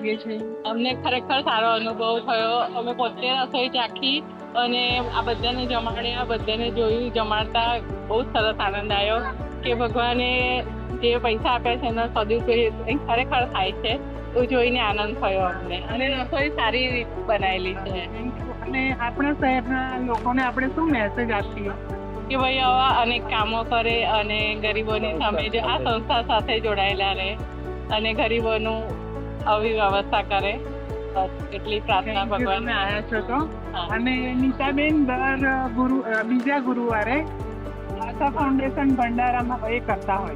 લાગે છે? અમને ખરેખર સારો અનુભવ થયો. અમે પોતે રસોઈ ચાખી અને આ બધાને જમાડ્યા, બધાને જોયું જમાડતા. બહુ સરસ આનંદ આવ્યો કે ભગવાને જે પૈસા આપ્યા છે એનો સદુપયોગ ખરેખર થાય છે એવું જોઈને આનંદ થયો અમને. અને રસોઈ સારી રીતે બનાવેલી છે. અને આપણા શહેરના લોકોને આપણે શું મેસેજ આપીએ કે ભાઈ આવા અનેક કામો કરે અને ગરીબોની સામે જો આ સંસ્થા સાથે જોડાયેલા રહે અને ગરીબોનું આવી વ્યવસ્થા કરે. બસ એટલી પ્રાર્થના ભગવાન. તમે આવ્યા છો તો? હા. અને નીતાબેન દર બીજા ગુરુવારે આશા फाउंडेशन भंडारा में करता હોય।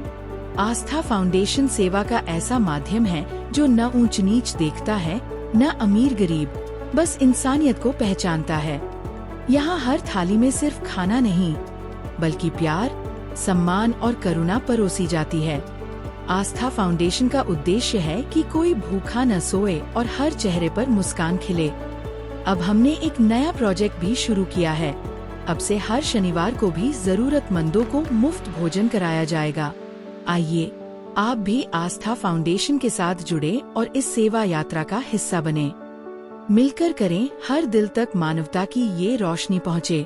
आस्था फाउंडेशन सेवा का ऐसा माध्यम है जो न ऊंच नीच देखता है न अमीर गरीब, बस इंसानियत को पहचानता है। यहाँ हर थाली में सिर्फ खाना नहीं बल्कि प्यार, सम्मान और करुणा परोसी जाती है। आस्था फाउंडेशन का उद्देश्य है कि कोई भूखा न सोए और हर चेहरे पर मुस्कान खिले। अब हमने एक नया प्रोजेक्ट भी शुरू किया है। अब से हर शनिवार को भी जरूरतमंदों को मुफ्त भोजन कराया जाएगा। आइए आप भी आस्था फाउंडेशन के साथ जुड़े और इस सेवा यात्रा का हिस्सा बने। मिलकर करें हर दिल तक मानवता की ये रोशनी पहुँचे।